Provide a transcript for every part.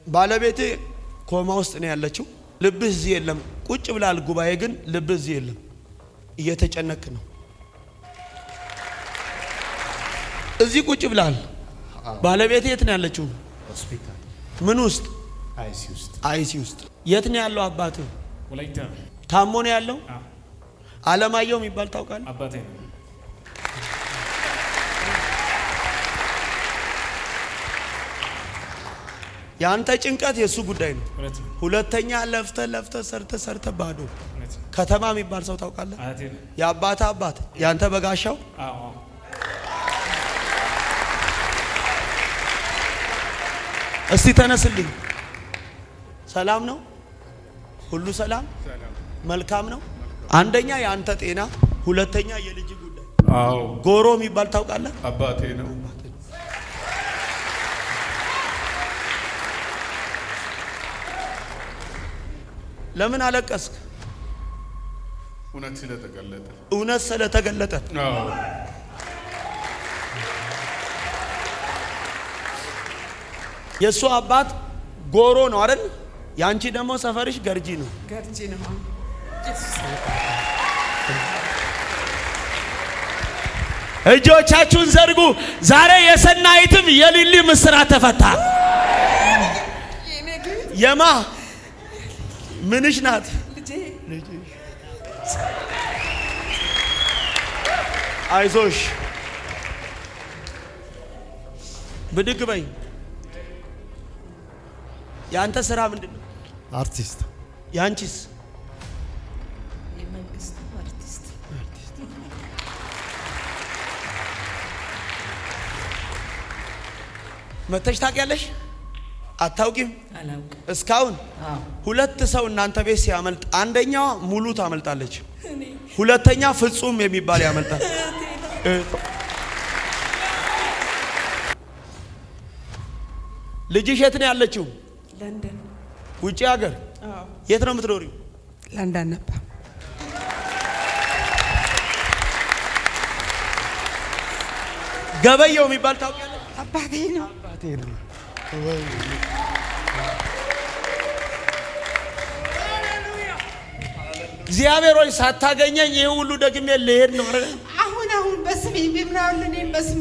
ባለቤቴ ኮማ ውስጥ ነው ያለችው። ልብህ እዚህ የለም። ቁጭ ብላል ጉባኤ ግን ልብህ እዚህ የለም። እየተጨነክ ነው። እዚህ ቁጭ ብላል። ባለቤቴ የት ነው ያለችው? ሆስፒታል። ምን ውስጥ? አይሲ ውስጥ። አይሲ ውስጥ። የት ነው ያለው አባትህ? ወላይታ። ታሞ ነው ያለው? አለማየሁ የሚባል ታውቃለህ? አባቴ ነው። ያንተ ጭንቀት የሱ ጉዳይ ነው። ሁለተኛ ለፍተ ሰርተ ባዶ ከተማ የሚባል ሰው ታውቃለህ? የአባታ አባት ያንተ በጋሻው። እስቲ ተነስልኝ። ሰላም ነው? ሁሉ ሰላም መልካም ነው? አንደኛ ያንተ ጤና፣ ሁለተኛ የልጅ ጉዳይ። ጎሮ የሚባል ታውቃለህ? አባቴ ነው። ለምን አለቀስክ? እውነት ስለተገለጠ። የሱ አባት ጎሮ ነው አይደል? ያንቺ ደግሞ ሰፈርሽ ገርጂ ነው። ገርጂ ነው። እጆቻችሁን ዘርጉ። ዛሬ የሰናይትም የሊሊ ምስራት ተፈታ። የማ ምንሽ ናት? አይዞሽ ብድግ በይ። ያንተ ስራ ምንድነው? አርቲስት። ያንቺስ? የመንግስት አርቲስት። መተሽ ታውቂያለሽ? አታውቂም? አላውቅም እስካሁን። ሁለት ሰው እናንተ ቤት ሲያመልጥ አንደኛዋ ሙሉ ታመልጣለች፣ ሁለተኛ ፍጹም የሚባል ያመልጣል። ልጅሽ የት ነው ያለችው? ለንደን። ውጪ ሀገር? የት ነው የምትኖሪው? ለንደን ነበር። ገበየው የሚባል ታውቂያለሽ? አባቴ ነው። አባቴ ነው። እግዚአብሔር ሆይ ሳታገኘኝ ይሄ ሁሉ ደግሜ ልሄድ ነው አይደል? አሁን በስሜ ቢምራል እኔም በስሜ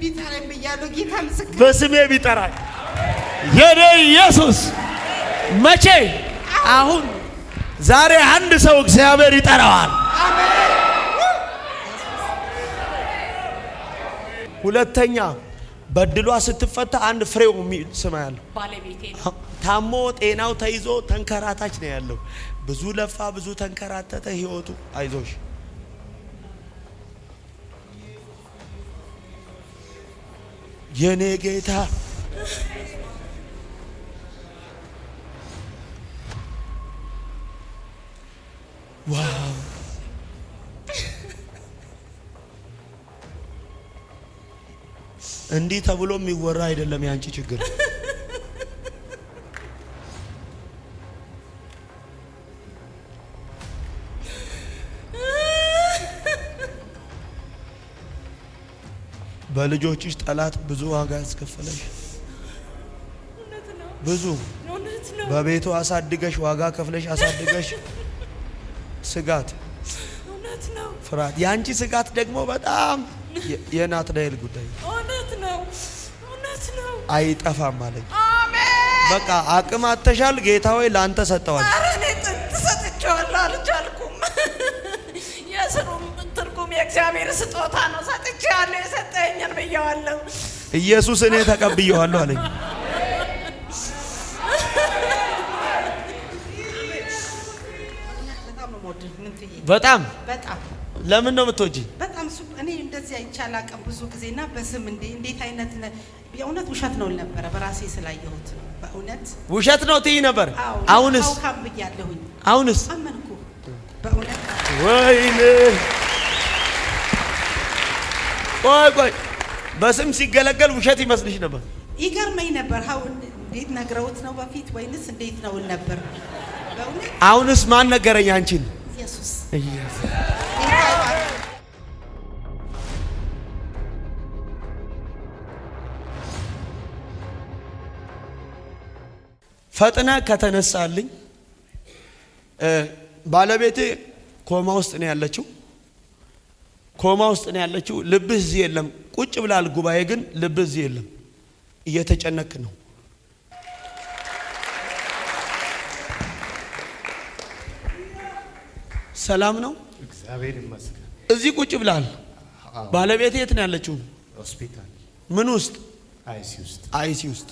ቢጠራኝ ብያለሁ። ጌታ ምስክር። በስሜ ቢጠራኝ የኔ ኢየሱስ መቼ? አሁን ዛሬ አንድ ሰው እግዚአብሔር ይጠራዋል። አሜን። ሁለተኛ በድሏ ስትፈታ አንድ ፍሬው ስማ ያለው ባለቤቴ ነው። ታሞ ጤናው ተይዞ ተንከራታች ነው ያለው። ብዙ ለፋ፣ ብዙ ተንከራተተ ህይወቱ። አይዞሽ የኔ ጌታ። ዋው! እንዲህ ተብሎ የሚወራ አይደለም ያንቺ ችግር። በልጆችሽ ጠላት ብዙ ዋጋ ያስከፈለሽ፣ ብዙ በቤቱ አሳድገሽ ዋጋ ከፍለሽ አሳድገሽ፣ ስጋት፣ ፍርሃት። ያንቺ ስጋት ደግሞ በጣም የናትናኤል ጉዳይ አይጠፋም አለኝ። በቃ አቅም አተሻል። ጌታ ሆይ ላንተ ሰጠዋል። አረኔ ተሰጥቻለሁ አልቻልኩም። የስሩም ትርጉም የእግዚአብሔር ስጦታ ነው። ሰጥቻለሁ፣ የሰጠኝን ብየዋለሁ። ኢየሱስ እኔ ተቀብየዋለሁ አለኝ። በጣም ለምን ነው የምትወጂ? በጣም እኔ እንደዚህ አይቻል አቀም ብዙ ጊዜና በስም እንዴት አይነት የእውነት ውሸት ነው ነበር። በራሴ ስላየሁት ነው። በእውነት ውሸት ነው ትይ ነበር። አሁንስ አውካም ብያለሁኝ። አሁንስ አመንኩ። በእውነት ወይኔ ቆይ በስም ሲገለገል ውሸት ይመስልሽ ነበር? ይገርመኝ ነበር። እንዴት ነግረውት ነው በፊት ወይንስ እንዴት ነው ነበር? በእውነት አሁንስ ማን ነገረኝ አንቺን? ኢየሱስ። ፈጥነ ከተነሳልኝ ባለቤቴ ኮማ ውስጥ ነው ያለችው። ኮማ ውስጥ ነው ያለችው። ልብህ እዚህ የለም። ቁጭ ብላል ጉባኤ ግን ልብህ እዚህ የለም። እየተጨነክ ነው። ሰላም ነው? እግዚአብሔር ይመስገን። እዚህ ቁጭ ብላል። ባለቤቴ የት ነው ያለችው? ሆስፒታል። ምን ውስጥ? አይሲ ውስጥ። አይሲ ውስጥ።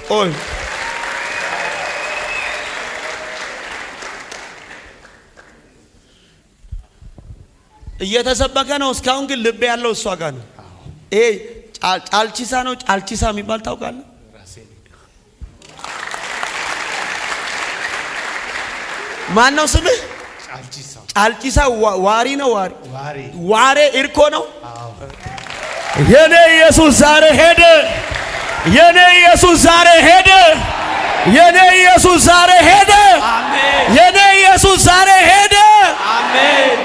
ቆይ እየተሰበከ ነው እስካሁን ግን ልብ ያለው እሷ ጋር ነው። ይሄ ጫልቺሳ ነው። ጫልቺሳ የሚባል ታውቃለህ? ማን ነው ስምህ? ጫልቺሳ። ጫልቺሳ ዋሪ ነው። ዋሬ ኢርኮ ነው። የኔ ኢየሱስ ዛሬ ሄደ። የኔ ኢየሱስ ዛሬ ሄደ። የኔ ኢየሱስ ዛሬ ሄደ። አሜን። የኔ ኢየሱስ ዛሬ ሄደ። አሜን።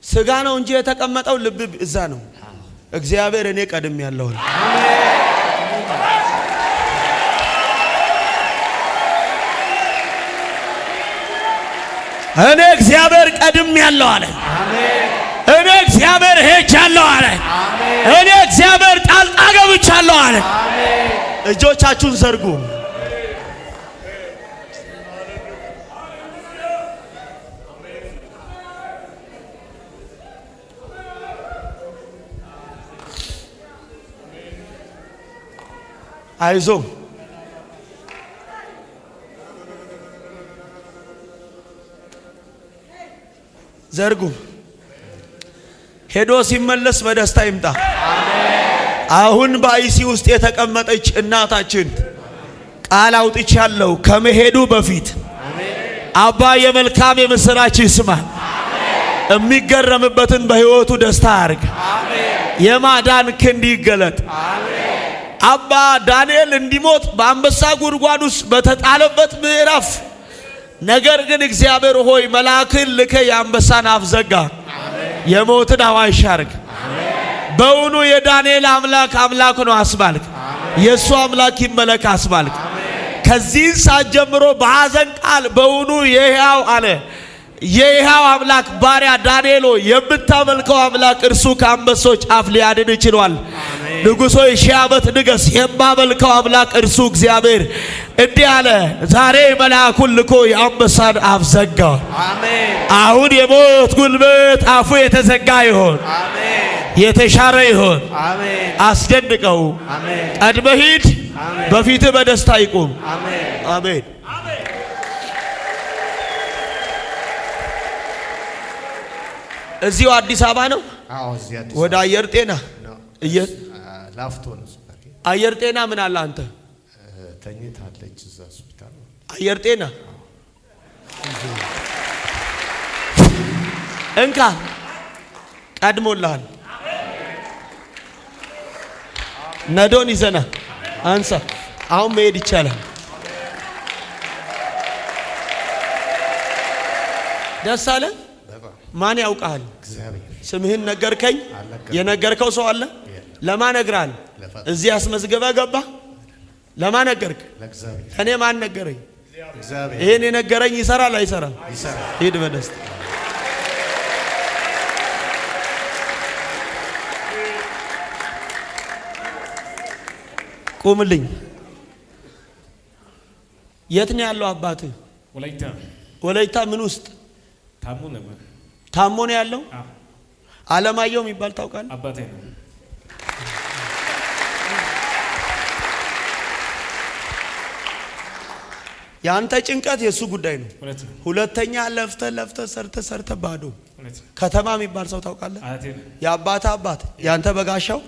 ስጋ ነው እንጂ የተቀመጠው ልብ እዛ ነው። እግዚአብሔር እኔ ቀድም ያለው እኔ እግዚአብሔር ቀድም ያለው አለ። እኔ እግዚአብሔር ሄጃለሁ አለ። እኔ እግዚአብሔር ጣልቃ ገብቻለሁ አለ። እጆቻችሁን ዘርጉ። አይዞ ዘርጉ። ሄዶ ሲመለስ በደስታ ይምጣ። አሁን በአይሲ ውስጥ የተቀመጠች እናታችን ቃል አውጥቻለሁ ከመሄዱ በፊት አባ የመልካም የምስራች ይስማ። የሚገረምበትን በህይወቱ ደስታ ያርግ። የማዳን ክንድ ይገለጥ። አባ ዳንኤል እንዲሞት በአንበሳ ጉድጓድ ውስጥ በተጣለበት ምዕራፍ ነገር ግን እግዚአብሔር ሆይ መልአክን ልከ የአንበሳን አፍ ዘጋ። የሞትን አዋጅ አርግ። በእውኑ የዳንኤል አምላክ አምላክ ነው አስባልክ። የእሱ አምላክ ይመለክ አስባልክ። ከዚህ ሰዓት ጀምሮ በሐዘን ቃል በእውኑ የሕያው አለ የሕያው አምላክ ባሪያ ዳንኤል የምታመልከው አምላክ እርሱ ከአንበሶች አፍ ሊያድን ይችላል። ንጉሶ ሺህ ዓመት ንገስ። የማመልከው አምላክ እርሱ እግዚአብሔር እንዲህ አለ፣ ዛሬ መልአኩን ልኮ የአንበሳን አፍ ዘጋ። አሁን የሞት ጉልበት አፉ የተዘጋ ይሆን፣ የተሻረ ይሆን። አስደንቀው። ቀድመህ ሂድ፣ በፊትህ በደስታ ይቁም። አሜን። እዚሁ አዲስ አበባ ነው። ወደ አየር ጤና ላፍቶ ነው። አየር ጤና ምን አለ አንተ? ተኝታለች እዛ ሆስፒታል። አየር ጤና እንካ ቀድሞልሃል። ነዶን ይዘና አንሳ። አሁን መሄድ ይቻላል። ደስ አለ። ማን ያውቃል? ስምህን ነገርከኝ። የነገርከው ሰው አለ? ለማን ነግራል? እዚህ አስመዝገበ ገባ። ለማን ነገርክ? እኔ ማን ነገረኝ? ይሄን የነገረኝ ይሰራል አይሰራም? ሂድ በደስታ ቁምልኝ። የት ነው ያለው አባትህ? ወላይታ ምን ውስጥ ታሞ ነው ያለው? አለማየሁ የሚባል ታውቃለህ? አባቴ ነው። ያንተ ጭንቀት የሱ ጉዳይ ነው። ሁለተኛ ለፍተ ሰርተ ባዶ ከተማ የሚባል ሰው ታውቃለህ? የአባታ አባት ያንተ በጋሻው።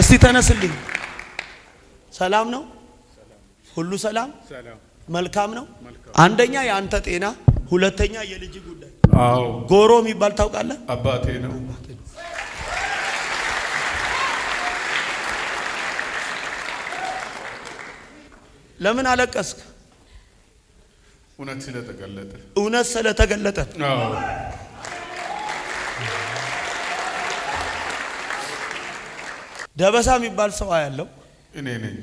እስቲ ተነስልኝ። ሰላም ነው? ሁሉ ሰላም መልካም ነው። አንደኛ ያንተ ጤና፣ ሁለተኛ የልጅ ጉዳይ። ጎሮ የሚባል ታውቃለህ? አባቴ ነው። ለምን አለቀስክ? እውነት ስለተገለጠ ደበሳ የሚባል ሰው ያለው እኔ ነኝ።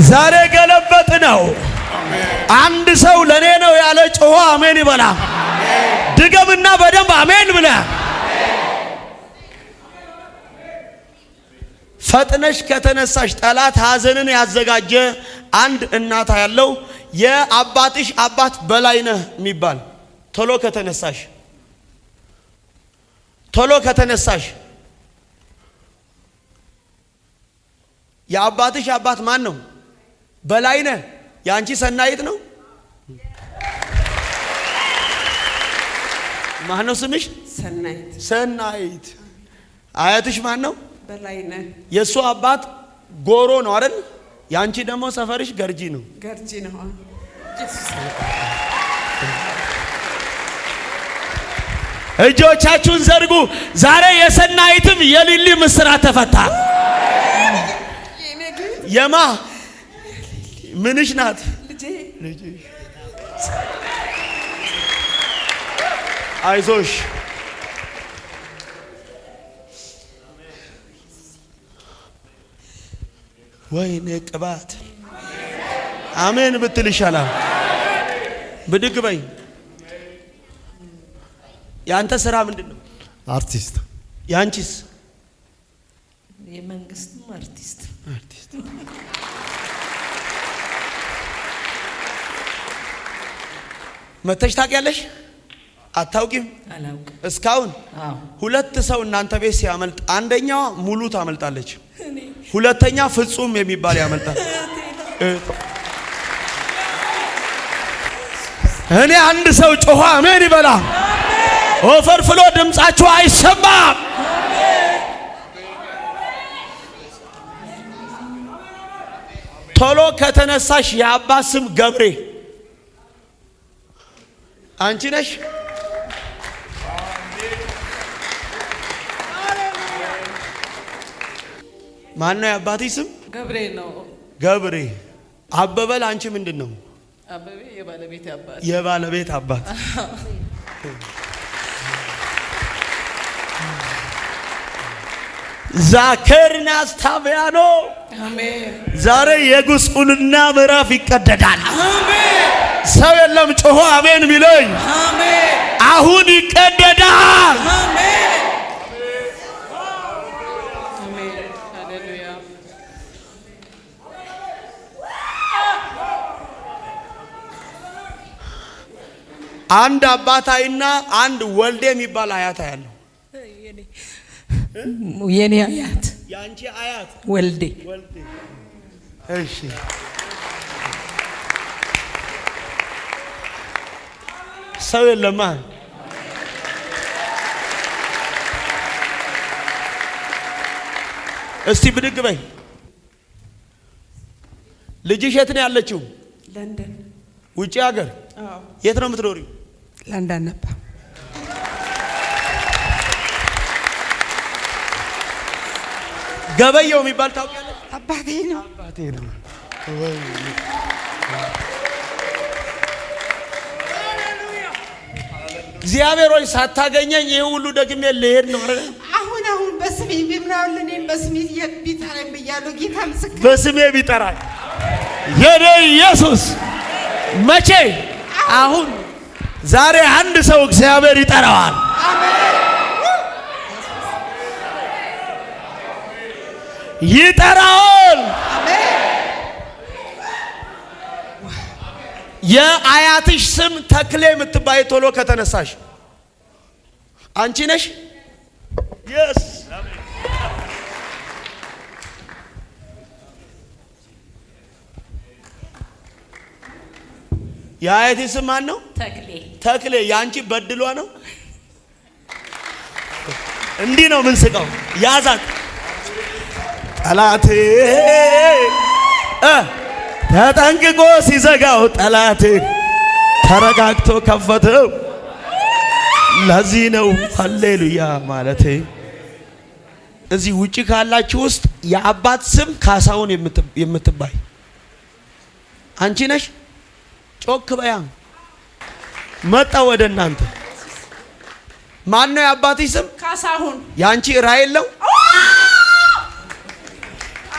ዛሬ ገለበጥ ነው። አንድ ሰው ለኔ ነው ያለ ጮሆ አሜን ይበላ። ድገምና በደንብ አሜን ብለ ፈጥነሽ ከተነሳሽ ጠላት ሐዘንን ያዘጋጀ አንድ እናት ያለው የአባትሽ አባት በላይነህ የሚባል ቶሎ ከተነሳሽ የአባትሽ አባት ማን ነው? በላይነህ። ያንቺ ሰናይት ነው። ማን ነው ስምሽ? ሰናይት። አያትሽ ማን ነው? በላይነህ። የሱ አባት ጎሮ ነው አይደል? ያንቺ ደግሞ ሰፈርሽ ገርጂ ነው። እጆቻችሁን ዘርጉ። ዛሬ የሰናይትም የሊሊ ምስራት ተፈታ። የማ ምንሽ ናት? ልጄ። አይዞሽ። ወይኔ ቅባት አሜን ብትል ይሻላል። ብድግ በይ። ያንተ ስራ ምንድነው? አርቲስት። ያንቺስ? የመንግስትም አርቲስት። መተሽ ታውቂያለሽ? አታውቂም? አላውቅም እስካሁን። ሁለት ሰው እናንተ ቤት ሲያመልጥ አንደኛዋ ሙሉ ታመልጣለች፣ ሁለተኛ ፍጹም የሚባል ያመልጣል። እኔ አንድ ሰው ጮኸ አሜን ይበላ። ኦፈርፍሎ ድምጻችሁ አይሰማም። ቶሎ ከተነሳሽ የአባት ስም ገብሬ አንቺ ነሽ። ማን ነው የአባትሽ ስም? ገብሬ ነው። ገብሬ። አበበል አንቺ ምንድን ነው? አበበ የባለቤት አባት። የባለቤት አባት። ዛከርናስ ታቢያኖ አሜን። ዛሬ የጉስቁልና ምዕራፍ ይቀደዳል። አሜን። ሰው የለም ጮሆ አሜን ቢለኝ። አሜን። አሁን ይቀደዳል። አሜን። አሜን። ሃሌሉያ። አንድ አባታይና አንድ ወልዴ የሚባል አያት ያለው። የኔ አያት። ያንቺ አያት ወልዴ። እሺ። ሰው የለማ። እስቲ ብድግ በይ። ልጅሽ የት ነው ያለችው? ለንደን። ውጪ ሀገር? የት ነው የምትኖሪው? ለንደን ነበር። ገበየው የሚባል ታውቂያለሽ? አባቴ ነው። እግዚአብሔር ሆይ ሳታገኘኝ ይሄ ሁሉ ደግሜ ልሄድ ነው አይደል? አሁን በስሜ ቢብራውልን በስሜ ቢጠራኝ ብያለሁ። ጌታ ምስክር። በስሜ ቢጠራኝ የኔ ኢየሱስ መቼ? አሁን ዛሬ አንድ ሰው እግዚአብሔር ይጠራዋል። ይጠራዋል። የአያትሽ ስም ተክሌ የምትባይ ቶሎ ከተነሳሽ አንቺ ነሽ? yes የአያትሽ ስም ማን ነው? ተክሌ። ያንቺ በድሏ ነው። እንዲህ ነው ምን ስቀው ያዛት ጠላቴ ተጠንቅቆ ሲዘጋው ጠላቴ ተረጋግቶ ከፈተው። ለዚህ ነው ሃሌሉያ ማለቴ። እዚህ ውጪ ካላችሁ ውስጥ የአባት ስም ካሳውን የምትባይ አንቺ ነሽ? ጮክ በያ። መጣ ወደ እናንተ። ማን ነው የአባትሽ ስም? ካሳሁን። ያንቺ ራሔል ነው?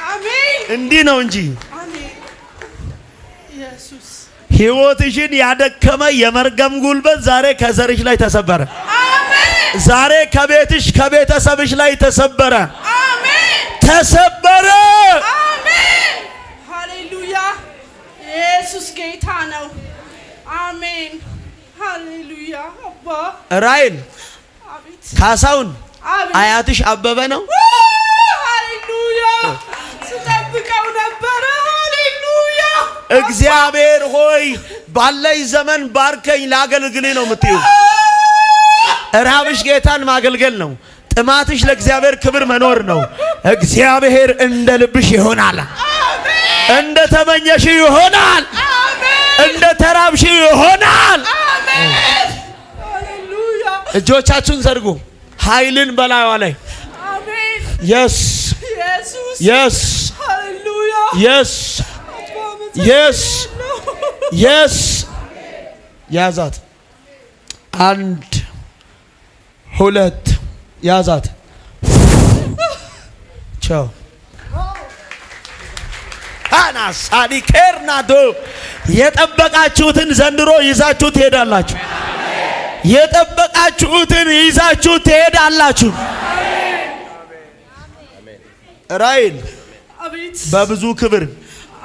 አሜን። እንዲህ ነው እንጂ አሜን። ኢየሱስ ሕይወትሽን ያደከመ የመርገም ጉልበት ዛሬ ከዘርሽ ላይ ተሰበረ። አሜን። ዛሬ ከቤትሽ ከቤተሰብሽ ላይ ተሰበረ። አሜን። ተሰበረ። አሜን። ሃሌሉያ። ኢየሱስ ጌታ ነው። አሜን። ሃሌሉያ። አባ ራሔል አቤት። ካሳሁን አቤት። አያትሽ አበበ ነው? ሃሌሉያ። ስጠብቀው ነበረ። ሃሌሉያ። እግዚአብሔር ሆይ ባለኝ ዘመን ባርከኝ ላገልግልህ ነው የምትይው። ራብሽ ጌታን ማገልገል ነው። ጥማትሽ ለእግዚአብሔር ክብር መኖር ነው። እግዚአብሔር እንደ ልብሽ ይሆናል። እንደ ተመኘሽ ይሆናል። እንደ ተራብሽ ይሆናል። ሃሌሉያ። እጆቻችሁን ዘርጉ። ኃይልን በላይዋ ላይ አሜን። የስ ኢየሱስ የስ ሃሌሉያ። የስ የስ የስ ያዛት። 1 2 ያዛት። ቻው አናሳዲ ከርናዶ የጠበቃችሁትን ዘንድሮ ይዛችሁ ትሄዳላችሁ። የጠበቃችሁትን ይዛችሁ ትሄዳላችሁ። ራሔል አቤት። በብዙ ክብር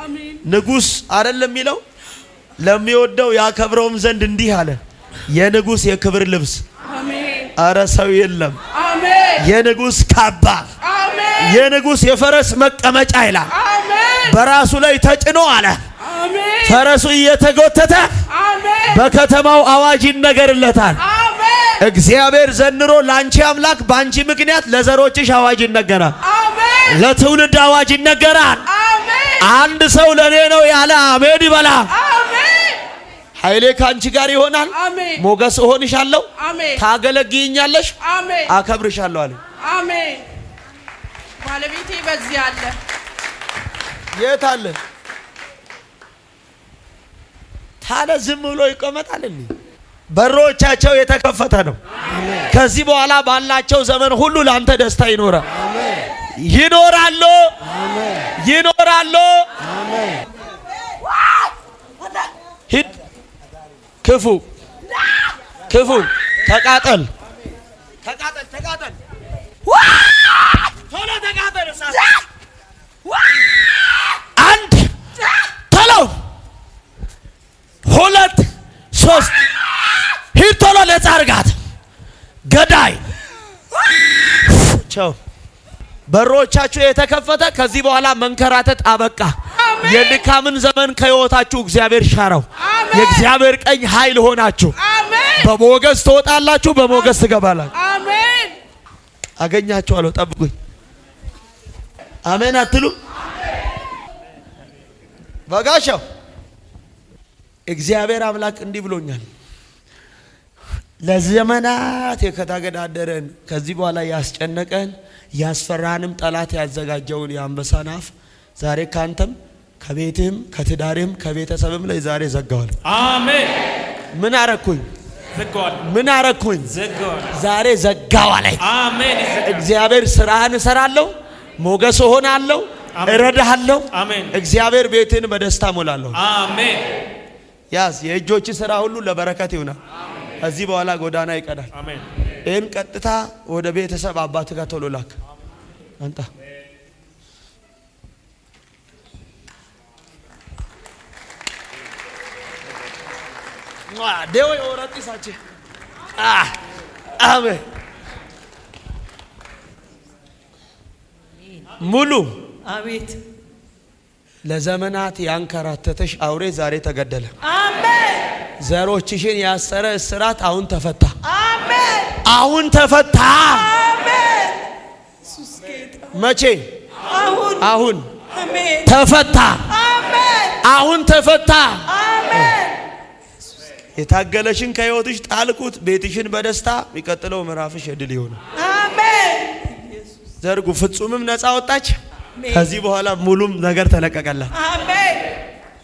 አሜን። ንጉሥ አይደለም የሚለው ለሚወደው ያከብረውም ዘንድ እንዲህ አለ። የንጉሥ የክብር ልብስ አሜን። አረ ሰው የለም። አሜን። የንጉሥ ካባ፣ አሜን። የንጉሥ የፈረስ መቀመጫ ይላል። አሜን። በራሱ ላይ ተጭኖ አለ። አሜን። ፈረሱ እየተጎተተ አሜን። በከተማው አዋጅ ይነገርለታል። አሜን። እግዚአብሔር ዘንድሮ ላንቺ አምላክ ባንቺ ምክንያት ለዘሮችሽ አዋጅ ይነገራል። አሜን። ለትውልድ አዋጅ ይነገራል። አሜን። አንድ ሰው ለኔ ነው ያለ አሜን ይበላ። አሜን። ኃይሌ ካንቺ ጋር ይሆናል። አሜን። ሞገስ እሆንሻለሁ። አሜን። ታገለግይኛለሽ፣ አሜን። አከብርሻለሁ አለ። አሜን። ባለቤቴ በዚህ አለ። የት አለ? ታዲያ ዝም ብሎ ይቀመጣል እንዴ? በሮቻቸው የተከፈተ ነው። ከዚህ በኋላ ባላቸው ዘመን ሁሉ ላንተ ደስታ ይኖራል። ይኖራሉ፣ ይኖራሉ። ሂድ ክፉ ክፉ ተቃጠል፣ ተቃጠል፣ ተቃጠል፣ ቶሎ ተቃጠል። አንድ ቶሎ፣ 2 3 ሂድ ቶሎ ነጻ አድርጋት። ገዳይ ቸው በሮቻችሁ የተከፈተ ከዚህ በኋላ መንከራተት አበቃ። የድካምን ዘመን ከሕይወታችሁ እግዚአብሔር ሻረው። የእግዚአብሔር ቀኝ ኃይል ሆናችሁ በሞገስ ትወጣላችሁ፣ በሞገስ ትገባላችሁ። አሜን። አገኛችኋለሁ፣ ጠብቁኝ። አሜን አትሉ? በጋሻው እግዚአብሔር አምላክ እንዲህ ብሎኛል። ለዘመናት የከታገዳደረን ከዚህ በኋላ ያስጨነቀን ያስፈራንም ጠላት ያዘጋጀውን የአንበሳን አፍ ዛሬ ካንተም ከቤትህም ከትዳርህም ከቤተሰብም ላይ ዛሬ ዘጋዋል። አሜን። ምን አረኩኝ? ዘጋዋል። ምን አረኩኝ? ዘጋዋል። ዛሬ ዘጋዋ ላይ አሜን። እግዚአብሔር ስራህን እሰራለሁ፣ ሞገስ እሆናለሁ፣ እረዳሃለሁ። አሜን። እግዚአብሔር ቤትህን በደስታ ሞላለሁ። አሜን። ያዝ። የእጆች ስራ ሁሉ ለበረከት ይሆናል። ከዚህ በኋላ ጎዳና ይቀዳል። አሜን። ይህን ቀጥታ ወደ ቤተሰብ አባት ጋር ቶሎ ላክ። አንተ ደው ወራጢሳቼ አሜን። ሙሉ አቤት። ለዘመናት ያንከራተተሽ አውሬ ዛሬ ተገደለ። አሜን። ዘሮችሽን ያሰረ እስራት አሁን ተፈታ። አሜን። አሁን ተፈታ። አሜን። ኢየሱስ ጌታ። መቼ? አሁን አሁን አሜን። ተፈታ። አሜን። አሁን ተፈታ። አሜን። የታገለሽን ከሕይወትሽ ጣልቁት። ቤትሽን በደስታ የሚቀጥለው ምዕራፍሽ የድል ይሆናል። አሜን። ዘርጉ። ፍጹምም ነፃ ወጣች። ከዚህ በኋላ ሙሉም ነገር ተለቀቀላት። አሜን።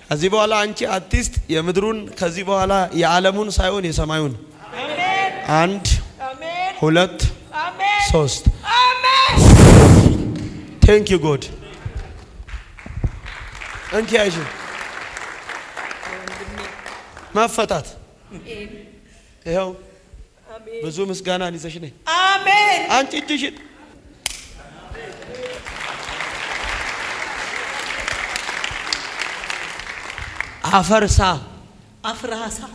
ከዚህ በኋላ አንቺ አርቲስት የምድሩን ከዚህ በኋላ የዓለሙን ሳይሆን የሰማዩን አሜን 1 አሜን 2 አሜን 3 አሜን ቴንክ ዩ ጎድ እንኪ አይሽ መፈታት ይኸው ብዙ ምስጋና ይዘሽ ነይ አሜን አንቺ እጅሽን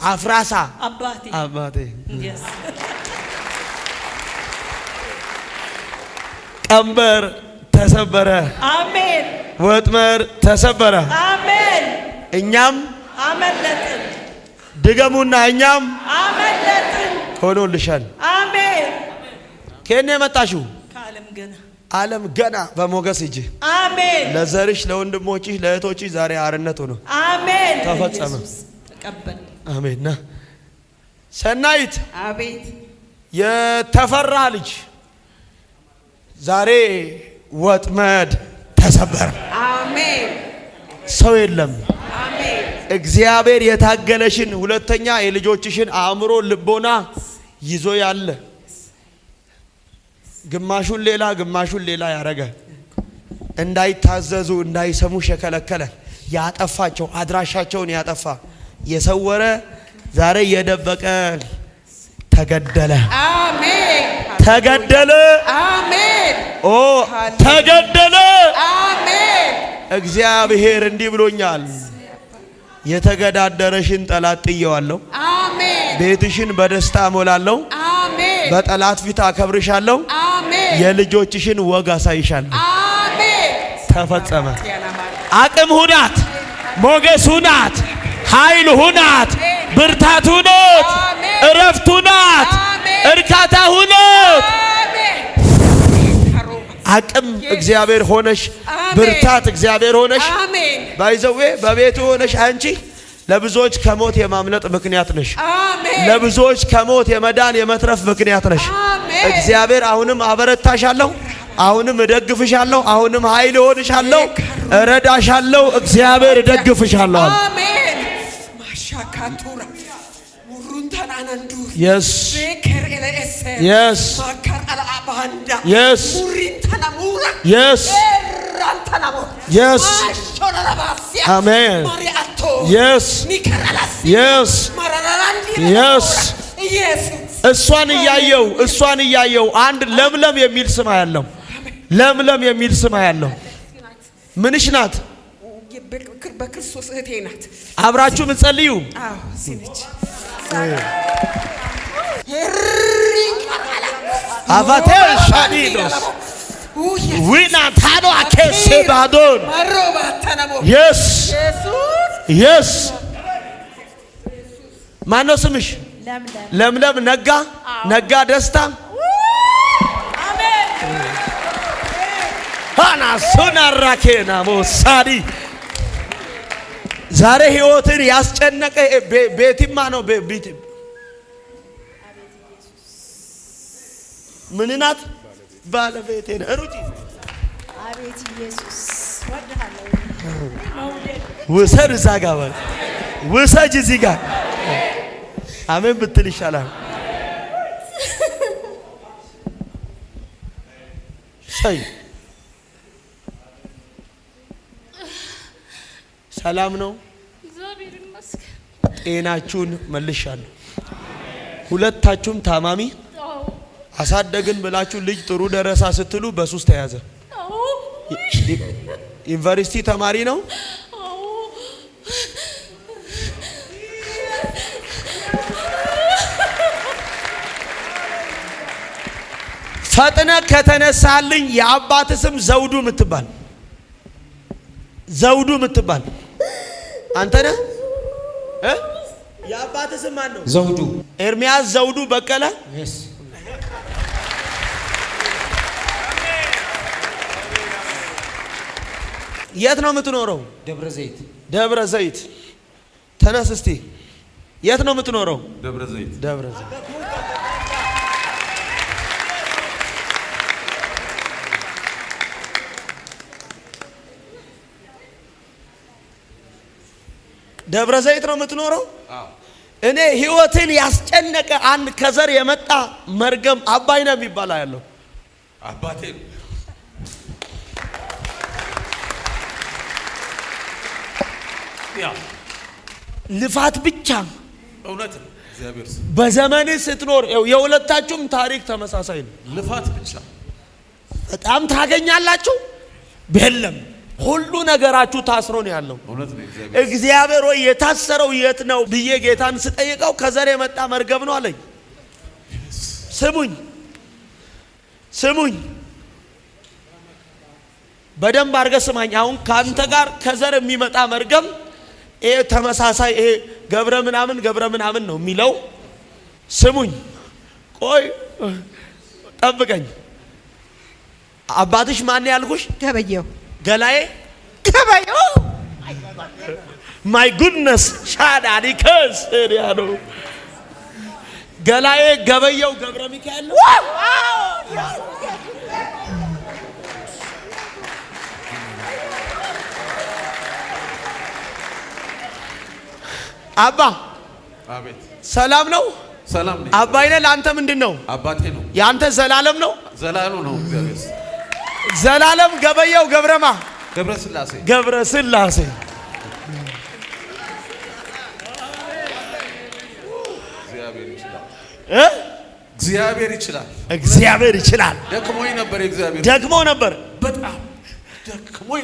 አፍራሳ አባቴ ቀንበር ተሰበረ አሜን ወጥመር ተሰበረ አሜን እኛም አመለጥን ድገሙና እኛም አመለጥን ሆኖልሻል አሜን ከኔ መጣሽው ከዓለም ዓለም ገና በሞገስ እጅ አሜን ለዘርሽ ለወንድሞችሽ ለእህቶችሽ ዛሬ አርነት ሆኖ አሜን ተፈጸመ ተቀበል አሜንና ሰናይት አቤት የተፈራ ልጅ ዛሬ ወጥመድ ተሰበረ አሜን ሰው የለም አሜን እግዚአብሔር የታገለሽን ሁለተኛ የልጆችሽን አእምሮ ልቦና ይዞ ያለ ግማሹን ሌላ ያረገ እንዳይታዘዙ እንዳይሰሙ ሸከለከለ ያጠፋቸው አድራሻቸውን ያጠፋ የሰወረ ዛሬ የደበቀ ተገደለ አሜን ተገደለ አሜን ኦ ተገደለ አሜን እግዚአብሔር እንዲህ ብሎኛል የተገዳደረሽን ጠላት ጥየዋለሁ አሜን ቤትሽን በደስታ ሞላለሁ አሜን በጠላት ፊት አከብርሻለሁ አሜን የልጆችሽን ወግ አሳይሻለሁ አሜን ተፈጸመ አቅም ሁናት ሞገስ ሁናት ኃይል ሁናት ብርታት ሁናት እረፍት ሁናት እርካታ ሁናት አቅም እግዚአብሔር ሆነሽ ብርታት እግዚአብሔር ሆነሽ አሜን ባይዘዌ በቤቱ ሆነሽ አንቺ ለብዙዎች ከሞት የማምለጥ ምክንያት ነሽ አሜን ለብዙዎች ከሞት የመዳን የመትረፍ ምክንያት ነሽ አሜን እግዚአብሔር አሁንም አበረታሻለሁ አሁንም እደግፍሻለሁ አሁንም ኃይል ሆንሻለሁ እረዳሻለሁ እግዚአብሔር እደግፍሻለሁ አሜን ማሻካቱራ ሙሩንታናንዱ yes ቤከር ኤለኤስ yes ማከር አልአባንዳ yes ሙሪንታናሙራ yes ራንታናሙ yes ማሾራባሲያ amen ማሪአቶ yes ሚከራላስ yes ማራራንዲ yes ኢየሱስ እሷን እያየው አንድ ለምለም የሚል ስም ያለው ለምለም የሚል ስም ያለው ምንሽ ናት በክርስቶስ እህቴ ናት አብራችሁ ምን ጸልዩ አዎ ሲነች አቫቴ ሻዲኖስ ዊና ታዶ አከሴ ባዶን ማሮባ ተናቦ yes ኢየሱስ yes ማነው ስምሽ ለምለም ነጋ ደስታ አሜን ሃና ሶናራኬና ሞሳዲ ዛሬ ህይወትን ያስጨነቀ ቤቲማ ነው ቤት ምንናት ባለቤቴ ነው ሩጪ አቤት ኢየሱስ ወድሃለሁ ውሰድ እዛ ጋር ውሰጅ እዚህ ጋር አሜን ብትል ይሻላል ሰይ ሰላም ነው እግዚአብሔር ይመስገን ጤናችሁን መልሻለሁ ሁለታችሁም ታማሚ አሳደግን ብላችሁ ልጅ ጥሩ ደረሳ ስትሉ በሱስ ተያዘ ዩኒቨርሲቲ ተማሪ ነው ፈጥነ ከተነሳልኝ የአባት ስም ዘውዱ ምትባል አንተ ነህ የአባት ስም ማን ነው ዘውዱ ኤርሚያስ ዘውዱ በቀለ የት ነው የምትኖረው ደብረ ዘይት ተነስ እስቲ የት ነው የምትኖረው ደብረ ዘይት ደብረ ዘይት ነው የምትኖረው? እኔ ህይወትን ያስጨነቀ አንድ ከዘር የመጣ መርገም አባይነህ የሚባል ያለው አባቴ ነው። ያ ልፋት ብቻ እውነት ነው። እግዚአብሔር በዘመን ስትኖር የሁለታችሁም ታሪክ ተመሳሳይ ነው። ልፋት ብቻ በጣም ታገኛላችሁ፣ በለም ሁሉ ነገራችሁ ታስሮ ነው ያለው። እውነት ነው። እግዚአብሔር ወይ የታሰረው የት ነው ብዬ ጌታን ስጠይቀው ከዘር የመጣ መርገም ነው አለኝ። ስሙኝ በደንብ አድርገህ ስማኝ። አሁን ካንተ ጋር ከዘር የሚመጣ መርገም ይሄ ተመሳሳይ ይሄ ገብረ ምናምን ነው የሚለው። ስሙኝ፣ ቆይ ጠብቀኝ። አባትሽ ማን ያልኩሽ? ገበየው ገላዬ ገበየው። ማይ ጉድነስ ሻዳዲ ከስ ያለው ገላዬ ገበየው ገብረ ሚካኤል ነው። አባ አቤት። ሰላም ነው? ሰላም ነኝ። አባይነህ ለአንተ ምንድን ነው? አባቴ ነው። ያንተ ዘላለም ነው? ዘላለም ነው። እግዚአብሔር ዘላለም ገበየው ገብረማ ገብረ ስላሴ እግዚአብሔር ይችላል። ደክሞኝ ነበር። ደክሞ ነበር። በጣም ደክሞኝ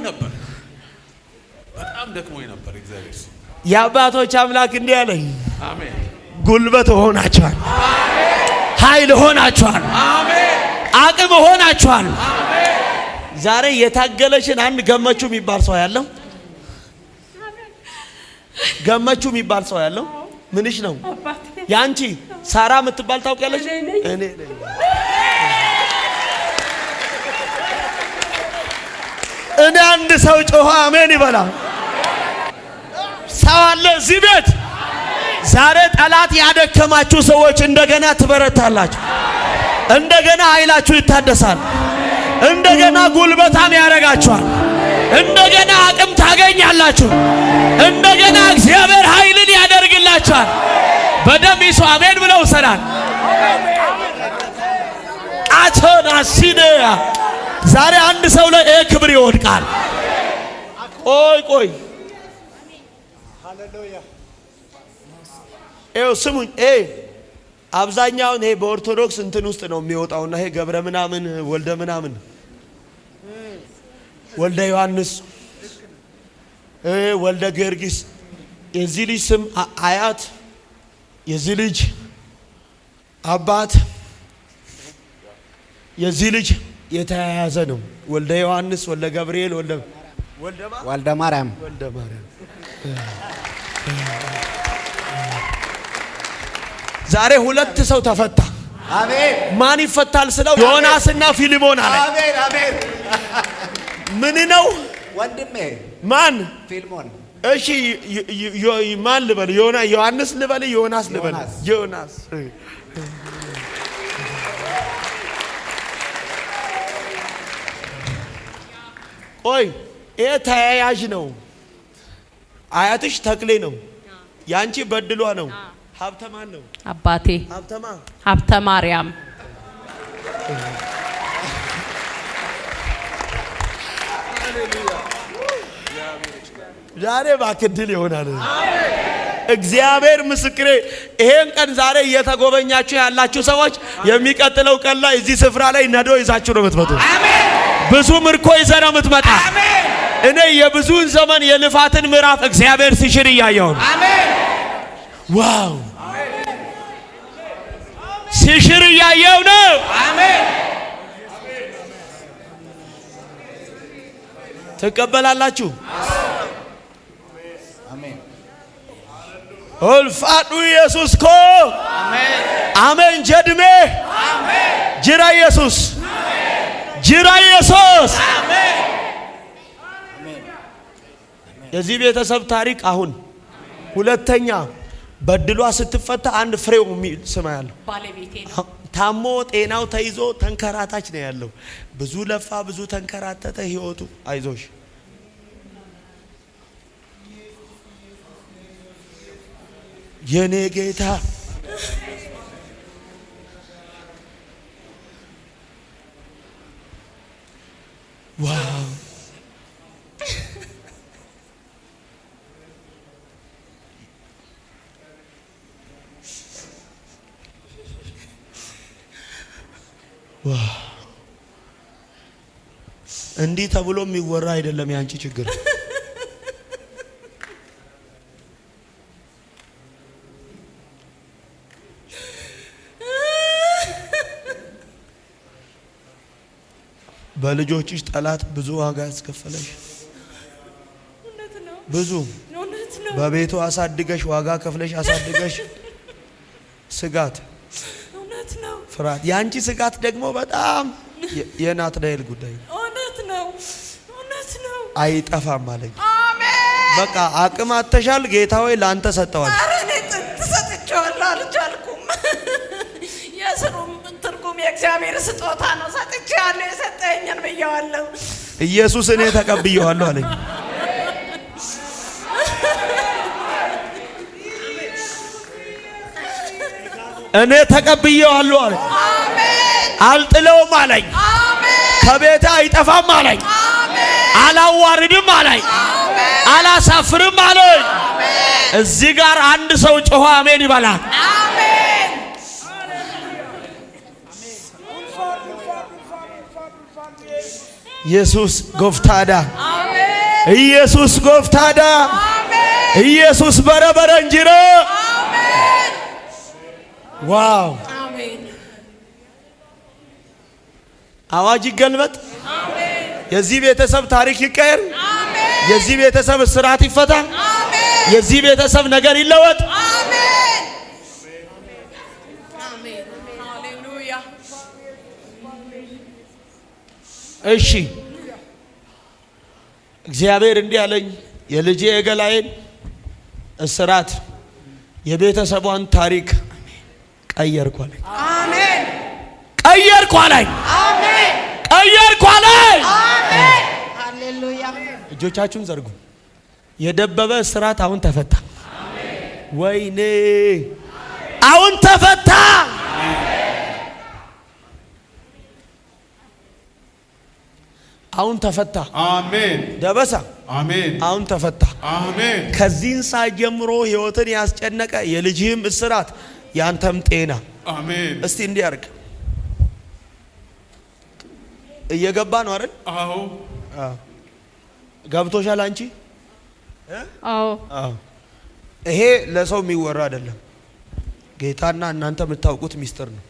ነበር። እግዚአብሔር የአባቶች አምላክ እንዲህ አለኝ። አሜን። ጉልበት ሆናችኋል። ኃይል ሆናችኋል። አቅም ሆናችኋል። ዛሬ የታገለሽን አንድ ገመቹ የሚባል ሰው ያለው ገመቹ የሚባል ሰው ያለው ምንሽ ነው? ያንቺ ሳራ የምትባል ታውቂያለሽ? እኔ ነኝ። አንድ ሰው ጮኸ አሜን ይበላ። ሰው አለ እዚህ ቤት። ዛሬ ጠላት ያደከማችሁ ሰዎች እንደገና ትበረታላችሁ። እንደገና ኃይላችሁ ይታደሳል። እንደገና ጉልበታም ያደርጋችኋል። እንደገና አቅም ታገኛላችሁ። እንደገና እግዚአብሔር ኃይልን ያደርግላችኋል። በደም ይሱ አሜን ብለው ሰላም አቶናሲነያ ዛሬ አንድ ሰው ላይ ክብር ይወድቃል። ቆይ ስሙኝ። አብዛኛውን ይሄ በኦርቶዶክስ እንትን ውስጥ ነው የሚወጣውና ይሄ ገብረ ምናምን ወልደ ዮሐንስ ወልደ ጊዮርጊስ የዚህ ልጅ ስም አያት የዚህ ልጅ አባት የዚህ ልጅ የተያያዘ ነው። ወልደ ዮሐንስ ወልደ ገብርኤል ወልደ ማርያም ዛሬ ሁለት ሰው ተፈታ። አሜን። ማን ይፈታል ስለው ዮናስና ፊሊሞን አለ። አሜን አሜን። ምን ነው ወንድሜ? ማን? ፊሊሞን። እሺ ማን ልበል? ዮሐንስ ልበል? ዮናስ ልበል? ዮናስ። ቆይ ይሄ ተያያዥ ነው። አያትሽ ተክሌ ነው። ያንቺ በድሏ ነው። ሀብተ ማን ነው? አባቴ ሀብተ ማርያም። ዛሬ ባክድል ይሆናል። እግዚአብሔር ምስክሬ። ይሄን ቀን ዛሬ እየተጎበኛችሁ ያላችሁ ሰዎች የሚቀጥለው ቀን ላይ እዚህ ስፍራ ላይ ነዶ ይዛችሁ ነው የምትመጡ። ብዙ ምርኮ ይዘህ ነው የምትመጣ። እኔ የብዙን ዘመን የልፋትን ምዕራፍ እግዚአብሔር ሲሽር እያየሁ ነው። ዋው ሲሽር እያየሁ ነው። ትቀበላላችሁ? ኦልፋዱ ኢየሱስ ኮ አሜን ጀድሜ ጅራ ኢየሱስ የዚህ ቤተሰብ ታሪክ አሁን ሁለተኛ በድሏ ስትፈታ አንድ ፍሬው የሚል ስም ያለው ባለቤቴ ነው። ታሞ ጤናው ተይዞ ተንከራታች ነው ያለው። ብዙ ለፋ፣ ብዙ ተንከራተተ ህይወቱ። አይዞሽ የኔ ጌታ ዋው ዋው እንዲህ ተብሎ የሚወራ አይደለም ያንቺ ችግር። በልጆችሽ ጠላት ብዙ ዋጋ ያስከፈለሽ ብዙ በቤቱ አሳድገሽ ዋጋ ከፍለሽ አሳድገሽ ስጋት ፍርሃት ያንቺ ስጋት ደግሞ በጣም የናትናኤል ጉዳይ አይጠፋም አለኝ። በቃ አቅም አተሻል ጌታ ሆይ ላንተ ሰጠዋል። አረኔ ተሰጥቻለሁ አልቻልኩም። የስሩም ትርጉም የእግዚአብሔር ስጦታ ነው። ሰጥቻለሁ የሰጠኝን ብየዋለሁ። ኢየሱስ እኔ ተቀብየዋለሁ አለኝ። እኔ ተቀብየዋለሁ አለኝ። አሜን። አልጥለውም አለኝ። አሜን። ከቤቴ አይጠፋም አለኝ። አላዋርድም አለኝ። አላሳፍርም አለኝ። እዚህ ጋር አንድ ሰው ጮኸ አሜን ይበላል። አሜን። ኢየሱስ ጎፍታዳ፣ አሜን። ኢየሱስ ጎፍታዳ፣ አሜን። ኢየሱስ በረበረ እንጅረ። አሜን። ዋው! አሜን። አዋጅ ይገልበጥ። የዚህ ቤተሰብ ታሪክ ይቀየር። አሜን። የዚህ ቤተሰብ እስራት ይፈታ። አሜን። የዚህ ቤተሰብ ነገር ይለወጥ። አሜን። አሜን። ሃሌሉያ። እሺ እግዚአብሔር እንዲህ አለኝ፣ የልጄ የገላዬን እስራት የቤተሰቧን ታሪክ ቀየርኩ አለኝ። አሜን። ቀየርኩ አለኝ። አሜን። ቀየርኩ አለኝ። አሜን። ሃሌሉያ። እጆቻችሁን ዘርጉ። የደበበ እስራት አሁን ተፈታ። ወይኔ አሁን ተፈታ። አሁን ተፈታ። አሜን። ደበሳ አሜን። አሁን ተፈታ። አሜን። ከዚህን ሰዓት ጀምሮ ህይወትን ያስጨነቀ የልጅህም እስራት ያንተም ጤና አሜን። እስቲ እንዲህ አድርግ። እየገባ ነው አይደል? አዎ። ገብቶሻል አንቺ? አዎ አዎ። ይሄ ለሰው የሚወራ አይደለም። ጌታና እናንተ የምታውቁት ሚስጥር ነው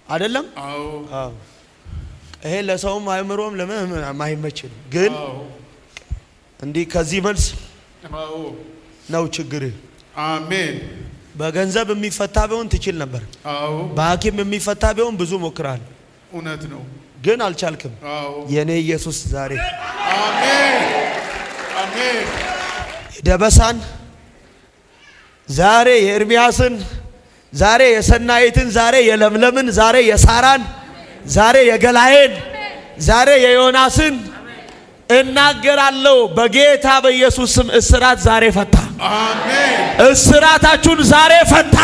አይደለም? አዎ። አዎ። ይሄ ለሰውም አይምሮም ለምን ማይመችል ግን እንዲህ ከዚህ መልስ አዎ ነው ችግር። አሜን። በገንዘብ የሚፈታ ቢሆን ትችል ነበር። አዎ። በሐኪም የሚፈታ ቢሆን ብዙ ሞክራል፣ እውነት ነው ግን አልቻልክም። አዎ። የኔ ኢየሱስ ዛሬ አሜን። አሜን። የደበሳን ዛሬ የኤርሚያስን ዛሬ የሰናይትን ዛሬ የለምለምን ዛሬ የሳራን ዛሬ የገላዬን ዛሬ የዮናስን እናገራለሁ በጌታ በኢየሱስ ስም። እስራት ዛሬ ፈታ። አሜን። እስራታችሁን ዛሬ ፈታ።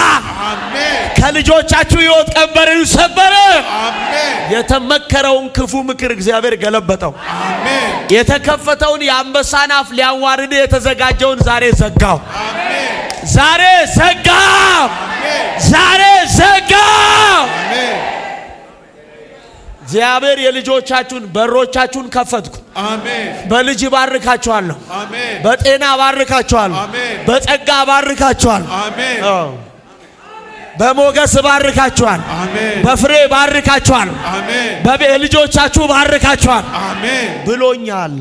አሜን። ከልጆቻችሁ ሕይወት ቀንበርን ሰበረ። አሜን። የተመከረውን ክፉ ምክር እግዚአብሔር ገለበጠው። አሜን። የተከፈተውን የአንበሳን አፍ ሊያዋርድ የተዘጋጀውን ዛሬ ዘጋው። አሜን። ዛሬ ዘጋው። ዛሬ ዘጋው። አሜን። እግዚአብሔር የልጆቻችሁን በሮቻችሁን ከፈትኩ። አሜን። በልጅ ባርካችኋለሁ። አሜን። በጤና ባርካችኋለሁ። አሜን። በጸጋ ባርካችኋለሁ። አሜን። በሞገስ ባርካችኋል። አሜን። በፍሬ ባርካችኋል። አሜን። በልጆቻችሁ ባርካችኋል አሜን ብሎኛል።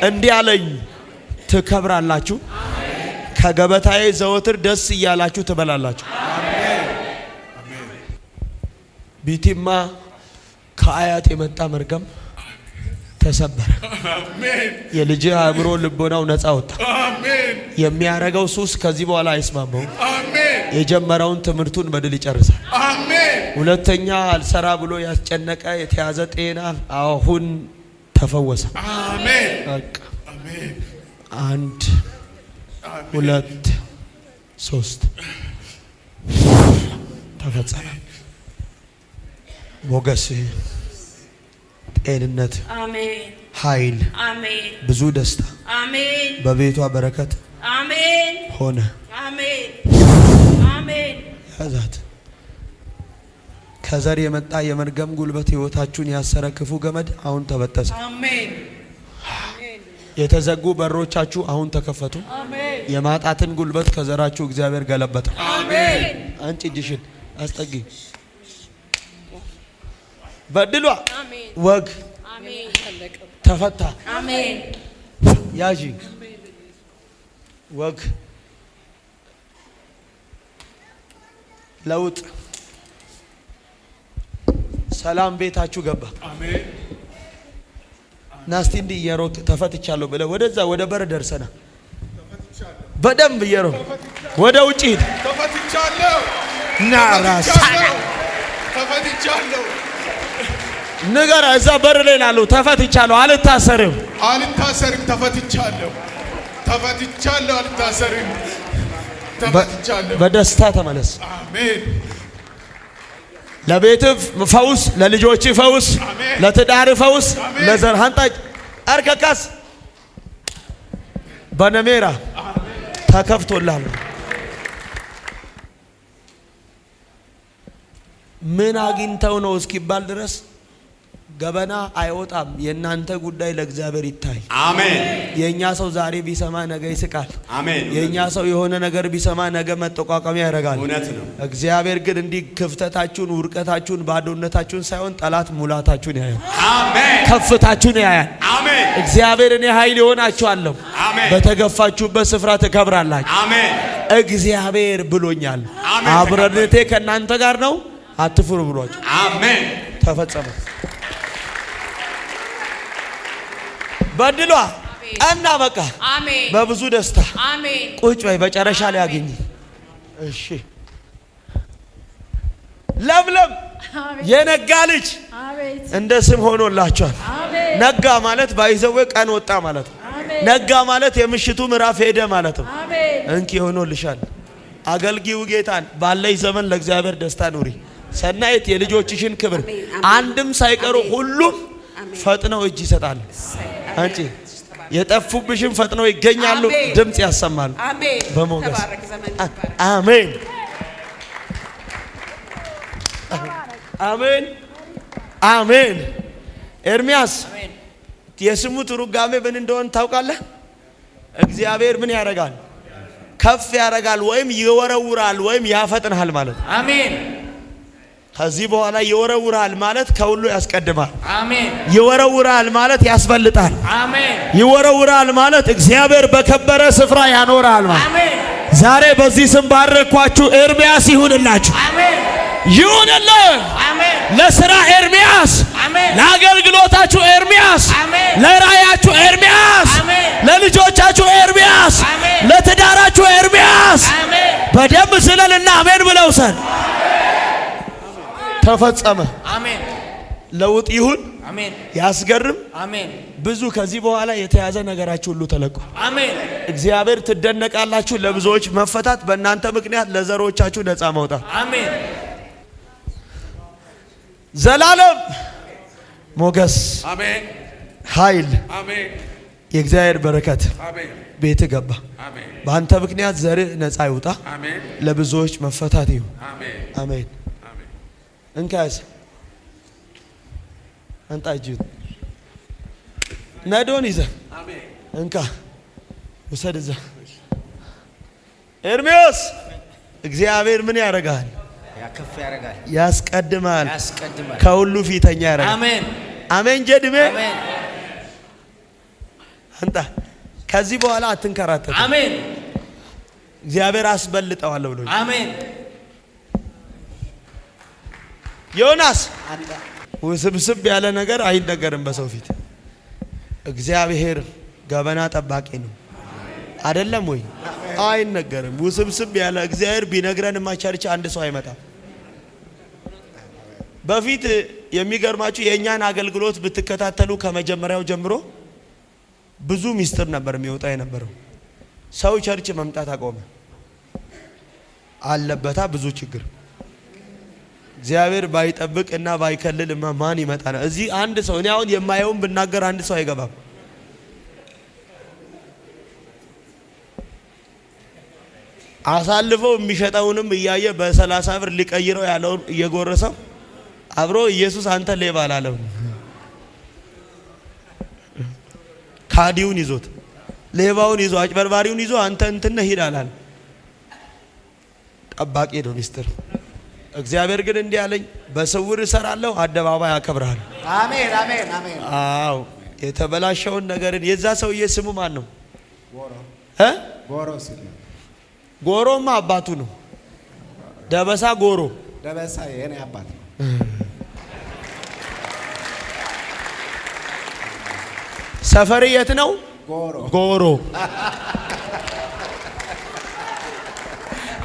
እንዲህ አለኝ፣ ትከብራላችሁ፣ ከገበታዬ ዘወትር ደስ እያላችሁ ትበላላችሁ። ቢቲማ ከአያት የመጣ መርገም ተሰበረ። አሜን። የልጅ አእምሮ ልቦናው ነፃ ወጣ። አሜን። የሚያረገው ሱስ ከዚህ በኋላ አይስማማው። አሜን። የጀመረውን ትምህርቱን በድል ይጨርሳል። አሜን። ሁለተኛ አልሰራ ብሎ ያስጨነቀ የተያዘ ጤና አሁን ተፈወሰ። አሜን። በቃ አሜን። አንድ ሁለት ሶስት ተፈጸመ። ሞገስ፣ ጤንነት፣ አሜን፣ ኃይል፣ አሜን፣ ብዙ ደስታ፣ አሜን፣ በቤቷ በረከት አሜን፣ ሆነ። አሜን፣ አሜን። ያዛት። ከዘር የመጣ የመርገም ጉልበት ህይወታችሁን ያሰረ ክፉ ገመድ አሁን ተበጠሰ። አሜን። የተዘጉ በሮቻችሁ አሁን ተከፈቱ። አሜን። የማጣትን ጉልበት ከዘራችሁ እግዚአብሔር ገለበጠ። አሜን። አንቺ እጅሽን አስጠጊ። በድሏ አሜን። ወግ አሜን። ተፈታ። አሜን። ያጂ ወግ ለውጥ ሰላም ቤታችሁ ገባ። አሜን። ናስቲ እንዲህ እየሮጥ ተፈትቻለሁ ብለህ ወደዛ ወደ በር ደርሰና በደንብ እየሮጥ ወደ ውጪ ሂድ። ተፈትቻለሁ። ናራስ ተፈትቻለሁ። ንገራ እዛ በር ላይ ላሉ ተፈትቻለሁ፣ አልታሰርም፣ አልታሰርም። ተፈትቻለሁ። ተፈትቻለሁ። አልታሰርም። ተፈትቻለሁ። በደስታ ተመለስ። አሜን። ለቤትህ ፈውስ፣ ለልጆች ፈውስ፣ አሜን። ለትዳር ፈውስ፣ አሜን። ለዘር ሀንጣጭ አርከካስ በነሜራ ተከፍቶላል። ምን አግኝተው ነው እስኪባል ድረስ ገበና አይወጣም። የእናንተ ጉዳይ ለእግዚአብሔር ይታይ። አሜን። የኛ ሰው ዛሬ ቢሰማ ነገ ይስቃል። አሜን። የኛ ሰው የሆነ ነገር ቢሰማ ነገ መጠቋቋሚያ ያደርጋል። እውነት ነው። እግዚአብሔር ግን እንዲህ ክፍተታችሁን፣ ውርቀታችሁን፣ ባዶነታችሁን ሳይሆን ጠላት ሙላታችሁን ያያል። አሜን። ከፍታችሁን ያያል። አሜን። እግዚአብሔር እኔ ኃይል ይሆናችኋለሁ፣ አሜን። በተገፋችሁበት ስፍራ ትከብራላችሁ። አሜን። እግዚአብሔር ብሎኛል፣ አሜን። አብሮነቴ ከእናንተ ጋር ነው፣ አትፍሩ ብሏችሁ አሜን። ተፈጸመ። በድሏ ቀና በቃ አሜን። በብዙ ደስታ አሜን። ቁጭ በይ። በጨረሻ ላይ ያገኝ። እሺ ለምለም የነጋ ልጅ አቤት እንደ ስም ሆኖላችኋል። አሜን ነጋ ማለት ባይዘዌ ቀን ወጣ ማለት ነው። አሜን ነጋ ማለት የምሽቱ ምዕራፍ ሄደ ማለት ነው። አሜን እንኪ ሆኖልሻል። አገልጊው ጌታን ባለይ ዘመን ለእግዚአብሔር ደስታ ኑሪ። ሰናይት የልጆችሽን ክብር አንድም ሳይቀሩ ሁሉም ፈጥነው እጅ ይሰጣሉ። አንቺ የጠፉብሽን ፈጥነው ይገኛሉ፣ ድምጽ ያሰማሉ። አሜን። በሞገስ ተባረክ ዘመን ይባረክ። አሜን አሜን አሜን። ኤርሚያስ የስሙ ትርጓሜ ምን እንደሆነ ታውቃለህ? እግዚአብሔር ምን ያደርጋል? ከፍ ያደርጋል ወይም ይወረውራል ወይም ያፈጥናል ማለት ነው። አሜን። ከዚህ በኋላ ይወረውራል ማለት ከሁሉ ያስቀድማል። አሜን። ይወረውራል ማለት ያስበልጣል። አሜን። ይወረውራል ማለት እግዚአብሔር በከበረ ስፍራ ያኖራል ማለት። አሜን። ዛሬ በዚህ ስም ባረኳችሁ። ኤርሚያስ ይሁንላችሁ። አሜን። ይሁንልህ። አሜን። ለሥራ ኤርሚያስ፣ አሜን። ለአገልግሎታችሁ ኤርሚያስ፣ አሜን። ለራእያችሁ ኤርሚያስ፣ አሜን። ለልጆቻችሁ ኤርሚያስ፣ አሜን። ለትዳራችሁ ኤርሚያስ። አሜን። በደንብ ስለልና አሜን ብለው ሰን ተፈጸመ። አሜን። ለውጥ ይሁን። አሜን። ያስገርም። አሜን። ብዙ ከዚህ በኋላ የተያዘ ነገራችሁ ሁሉ ተለቁ። አሜን። እግዚአብሔር ትደነቃላችሁ። ለብዙዎች መፈታት፣ በእናንተ ምክንያት ለዘሮቻችሁ ነፃ መውጣት። አሜን። ዘላለም ሞገስ፣ አሜን። ኃይል፣ አሜን። የእግዚአብሔር በረከት አሜን። ቤት ገባ። አሜን። በአንተ ምክንያት ዘርህ ነፃ ይውጣ። አሜን። ለብዙዎች መፈታት ይሁን። አሜን። አሜን። አሜን። እንካስ አንጣ እጅህን ነዶን ይዘህ አሜን። እንካ ውሰድ። እዛ ኤርሚያስ እግዚአብሔር ምን ያደርጋል? ያከፍ ያደርጋል፣ ያስቀድማል፣ ያስቀድማል፣ ከሁሉ ፊተኛ ያደርጋል። አሜን። አሜን። ጀድሜ አሜን። አንጣ። ከዚህ በኋላ አትንከራተት። አሜን። እግዚአብሔር አስበልጠዋለሁ ብሎ አሜን። ዮናስ ውስብስብ ያለ ነገር አይነገርም በሰው ፊት። እግዚአብሔር ገበና ጠባቂ ነው አይደለም ወይ? አይነገርም። ውስብስብ ያለ እግዚአብሔር ቢነግረንማ ቸርች አንድ ሰው አይመጣም። በፊት የሚገርማችሁ የእኛን አገልግሎት ብትከታተሉ ከመጀመሪያው ጀምሮ ብዙ ሚስጥር ነበር የሚወጣ የነበረው። ሰው ቸርች መምጣት አቆመ። አለበታ ብዙ ችግር። እግዚአብሔር ባይጠብቅ እና ባይከልል ማን ይመጣል? እዚህ አንድ ሰው እኔ አሁን የማየውን ብናገር አንድ ሰው አይገባም። አሳልፈው የሚሸጠውንም እያየ በ30 ብር ሊቀይረው ያለውን እየጎረሰው አብሮ ኢየሱስ አንተ ሌባ አላለም። ካዲውን ይዞት ሌባውን ይዞ አጭበርባሪውን ይዞ አንተ እንትን ነህ ይላል። ጠባቂ ነው ሚስጥር። እግዚአብሔር ግን እንዲህ አለኝ፣ በስውር እሰራለሁ፣ አደባባይ አከብራለሁ። አሜን አሜን አሜን። አዎ የተበላሸውን ነገርን የዛ ሰውዬ ስሙ ማን ነው? ጎሮ ሲል ጎሮማ አባቱ ነው። ደበሳ ጎሮ ደበሳ የኔ አባት ነው። ሰፈር የት ነው? ጎሮ።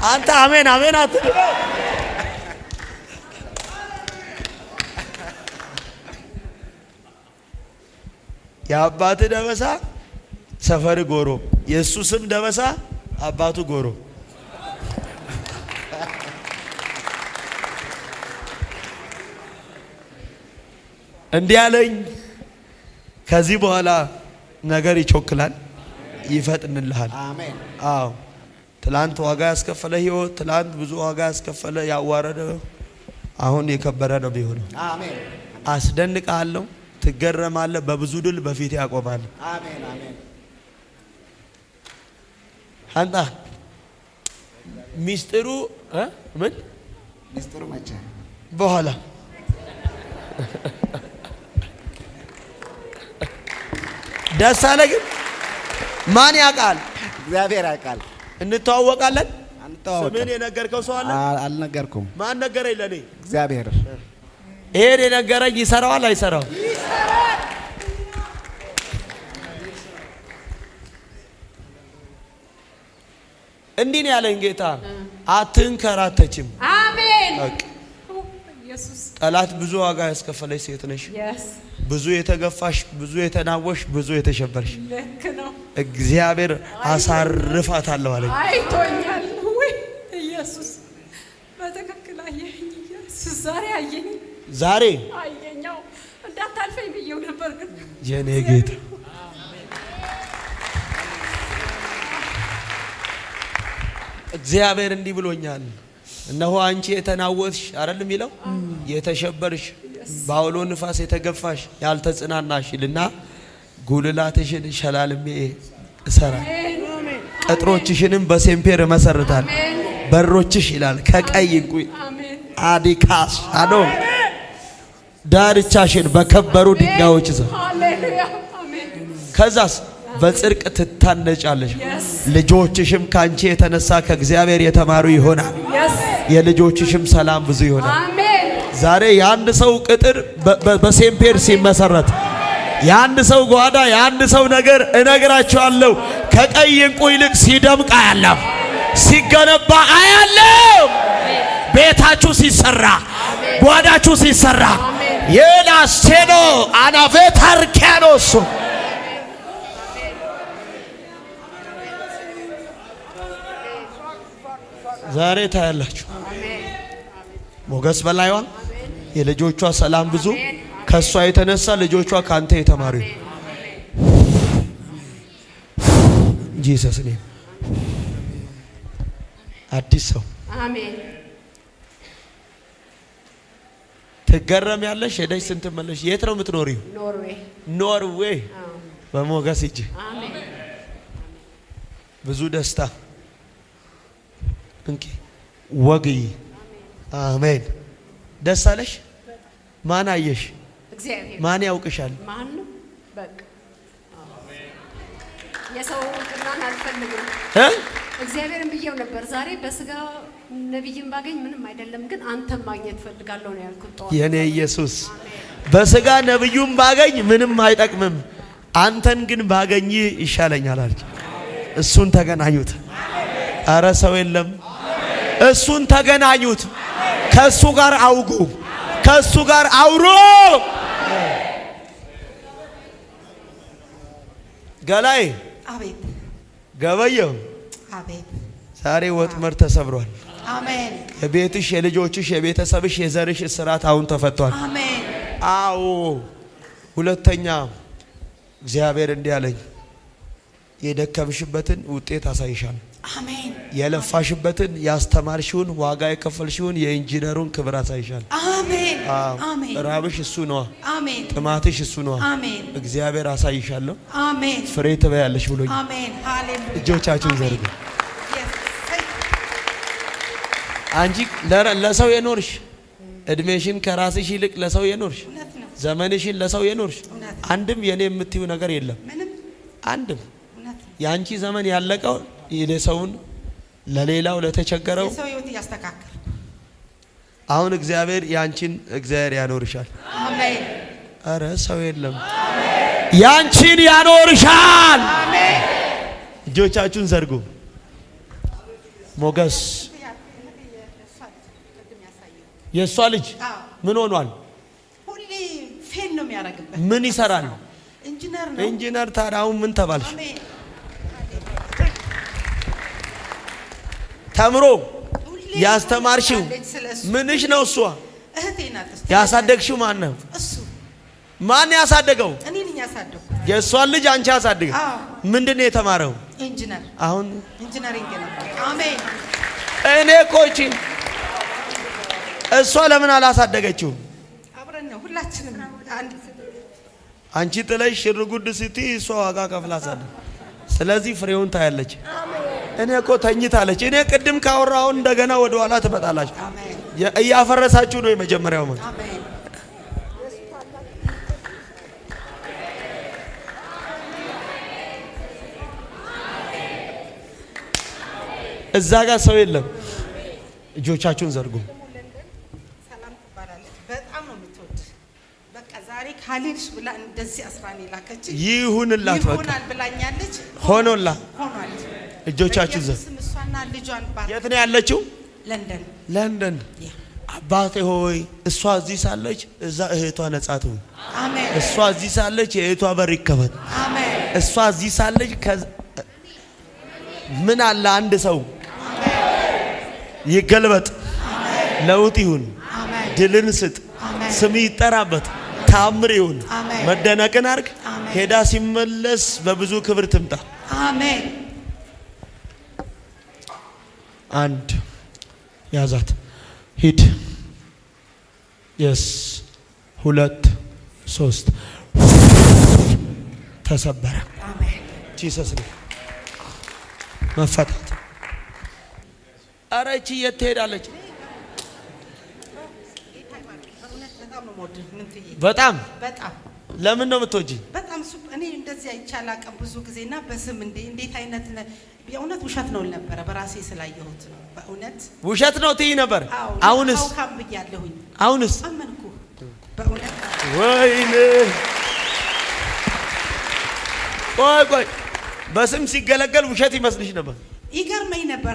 አንተ አሜን አሜን አትል። የአባት ደበሳ ሰፈር ጎሮ፣ የሱ ስም ደበሳ አባቱ ጎሮ። እንዲህ አለኝ፣ ከዚህ በኋላ ነገር ይቾክላል፣ ይፈጥንልሃል። አሜን። አዎ ትላንት ዋጋ ያስከፈለ ህይወት፣ ትላንት ብዙ ዋጋ ያስከፈለ ያዋረደ አሁን የከበረ ነው ቢሆነው። አሜን። አስደንቃለሁ፣ ትገረማለህ፣ በብዙ ድል በፊት ያቆማል። አሜን አሜን። አንተ ሚስጥሩ ምን ሚስጥሩ መቼ በኋላ ደስ አለ። ግን ማን ያውቃል? እግዚአብሔር ያውቃል። እንተዋወቃለን። አንተዋወቅ። ስምን የነገርከው ሰው አለ? አልነገርኩም። ማን ነገረኝ? ለኔ እግዚአብሔር። ይሄን የነገረኝ ይሰራዋል አይሰራው? እንዲህ ነው ያለኝ ጌታ። አትንከራተችም። አሜን። ኢየሱስ ጠላት ብዙ ዋጋ ያስከፈለች ሴት ነሽ። ብዙ የተገፋሽ፣ ብዙ የተናወሽ፣ ብዙ የተሸበርሽ። ልክ ነው። እግዚአብሔር አሳርፋታለሁ አለኝ። አይቶኛል። ወይ ኢየሱስ በትክክል አየኝ። ኢየሱስ ዛሬ አየኝ። ዛሬ አየኛው እንዳታልፈኝ ብዬው ነበር ግን የኔ ጌታ እግዚአብሔር እንዲህ ብሎኛል። እነሆ አንቺ የተናወጥሽ አይደለም ይለው የተሸበርሽ፣ በአውሎ ንፋስ የተገፋሽ፣ ያልተጽናናሽ ይልና ጉልላትሽን ሸላልሜ እሰራል፣ ቅጥሮችሽንም በሴምፔር እመሰርታል፣ በሮችሽ ይላል ከቀይ ዕንቁ አዲካስ አዶ ዳርቻሽን በከበሩ ድንጋዮች ዘ ከዛስ በጽድቅ ትታነጫለሽ፣ ልጆችሽም ካንቺ የተነሳ ከእግዚአብሔር የተማሩ ይሆናል፣ የልጆችሽም ሰላም ብዙ ይሆናል። ዛሬ የአንድ ሰው ቅጥር በሴምፔር ሲመሰረት፣ የአንድ ሰው ጓዳ፣ የአንድ ሰው ነገር እነግራቸዋለሁ ከቀይ ዕንቁ ይልቅ ሲደምቅ አያለሁ፣ ሲገነባ አያለሁ። ቤታችሁ ሲሰራ፣ ጓዳችሁ ሲሰራ የላስቴኖ አናቬታርኪያኖስ ዛሬ ታያላችሁ። ሞገስ በላይዋ፣ የልጆቿ ሰላም ብዙ፣ ከሷ የተነሳ ልጆቿ ካንተ የተማሩ ጂሰስ ኔም አዲስ ሰው አሜን። ትገረም ያለሽ ሄደሽ ስንት መለሽ? የት ነው የምትኖሪው? ኖርዌይ። በሞገስ ሂጂ። ብዙ ደስታ እንኪ ወግይ። አሜን። ደስ አለሽ? ማን አየሽ? እግዚአብሔር። ማን ያውቅሻል? ማን ነው? በቃ የሰው ቅናን አልፈልግም። እግዚአብሔርን ብዬው ነበር። ዛሬ በስጋ ነብይን ባገኝ ምንም አይደለም፣ ግን አንተን ማግኘት ፈልጋለሁ ነው ያልኩት። የኔ ኢየሱስ በስጋ ነብዩን ባገኝ ምንም አይጠቅምም፣ አንተን ግን ባገኝ ይሻለኛል አለች። እሱን ተገናኙት። አረ ሰው የለም። እሱን ተገናኙት። ከሱ ጋር አውጉ፣ ከሱ ጋር አውሩ። ገላይ አቤት ገበየው አቤት። ዛሬ ወጥመድ ተሰብሯል። አሜን። የቤትሽ፣ የልጆችሽ፣ የቤተሰብሽ፣ የዘርሽ እስራት አሁን ተፈቷል። አሜን። አዎ። ሁለተኛ እግዚአብሔር እንዲህ አለኝ፣ የደከምሽበትን ውጤት አሳይሻል። አሜን። የለፋሽበትን ያስተማርሽውን ዋጋ የከፈልሽውን የኢንጂነሩን ክብር አሳይሻል። አሜን። አሜን። ራብሽ እሱ ነው። አሜን። ጥማትሽ እሱ ነው። አሜን። እግዚአብሔር አሳይሻለሁ። አሜን። ፍሬ ትበያለሽ ብሎኝ። አሜን። ሃሌሉያ። እጆቻችሁን ዘርጉ። አንቺ ለሰው የኖርሽ እድሜሽን ከራስሽ ይልቅ ለሰው የኖርሽ ዘመንሽን ለሰው የኖርሽ አንድም የኔ የምትዩ ነገር የለም። አንድም ያንቺ ዘመን ያለቀው የሰውን ለሌላው ለተቸገረው የሰው ህይወት ያስተካክል። አሁን እግዚአብሔር ያንቺን እግዚአብሔር ያኖርሻል። አሜን። አረ ሰው የለም። ያንቺን ያኖርሻል። አሜን። እጆቻችሁን ዘርጉ። ሞገስ የሷ ልጅ ምን ሆኗል? ሁሌ ፌል ነው የሚያደርግበት። ምን ይሰራል? ኢንጂነር ነው። ኢንጂነር። ታዲያ ምን ተባልሽ? ተምሮ ያስተማርሽው ምንሽ ነው? እሷ እህቴ ናት። ያሳደግሽው ማን ነው? እሱ። ማን ያሳደገው? እኔ ነኝ ያሳደግኩት። የእሷን ልጅ አንቺ ያሳደገ። ምንድን ነው የተማረው? ኢንጂነር። አሁን ኢንጂነሪንግ ነው። አሜን። እኔ ኮቺ እሷ ለምን አላሳደገችው? አብረን ነው ሁላችንም አንድ። አንቺ ጥለሽ ሽርጉድ ስትይ እሷ ዋጋ ከፍላ አሳደገ። ስለዚህ ፍሬውን ታያለች። እኔ እኮ ተኝታለች። እኔ ቅድም ካወራው እንደገና ወደ ኋላ ትመጣላችሁ። እያፈረሳችሁ ነው የመጀመሪያው ማለት። አሜን። እዛ ጋር ሰው የለም። እጆቻችሁን ዘርጉ። ሰላም ትባላለች። በጣም ነው የምትወድ። በቃ ዛሬ ካልሄድሽ ብላ እንደዚህ አስራኔ ላከች። ይሁንላት በቃ ይሁናል ብላኛለች። ሆኖላ። ሆኗል። እጆቻችሁ ዘር። እሷና ልጇን ባር። የት ነው ያለችው? ለንደን። ለንደን። አባቴ ሆይ እሷ እዚህ ሳለች እዛ እህቷ ነጻ ትሁን። አሜን። እሷ እዚህ ሳለች የእህቷ በር ይከፈት። አሜን። እሷ እዚህ ሳለች ምን አለ አንድ ሰው ይገልበጥ፣ ለውጥ ይሁን፣ ድልን ስጥ፣ ስም ይጠራበት፣ ታምር ይሁን፣ መደነቅን አርግ። ሄዳ ሲመለስ በብዙ ክብር ትምጣ። አሜን። አንድ ያዛት፣ ሂድ። የስ 2 3 ተሰበረ። አሜን። ጂሰስ መፈታት። ኧረ እቺ የት ትሄዳለች? በጣም ለምን ነው የምትወጂ? በጣም እኔ እንደዚህ አይቻል አቀም ብዙ ጊዜና በስም እንዴት አይነት የእውነት ውሸት ነው ነበረ። በራሴ ስላየሁት ነው። በእውነት ውሸት ነው ትይ ነበር። አሁንስ ብያለሁኝ። አሁንስ አመንኩ። በእውነት ወይኔ ቆይ በስም ሲገለገል ውሸት ይመስልሽ ነበር? ይገርመኝ ነበር።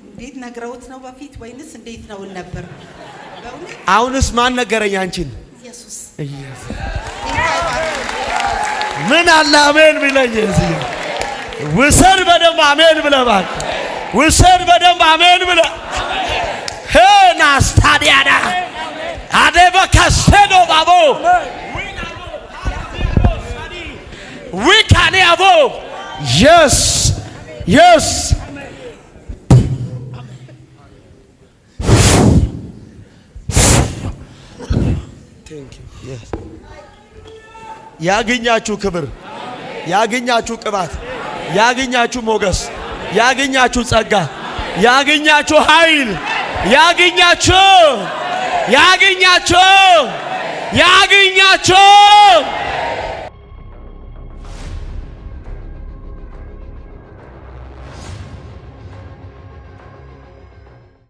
እንዴት ነግረውት ነው በፊት ወይንስ እንዴት ነው ነበር? በእውነት አሁንስ ማን ነገረኝ አንቺን? ኢየሱስ። ምን አለ አሜን ቢለኝ እዚህ ውሰድ በደንብ አሜን ብለህ እባክህ ውሰድ በደንብ አሜን ብለህ ሄና ስታዲያዳ አዴበ ካስቴዶ ባቦ ዊካኔ አቦ የስ የስ ያገኛችሁ ክብር፣ ያገኛችሁ ቅባት፣ ያገኛችሁ ሞገስ፣ ያገኛችሁ ጸጋ፣ ያገኛችሁ ኃይል፣ ያገኛችሁ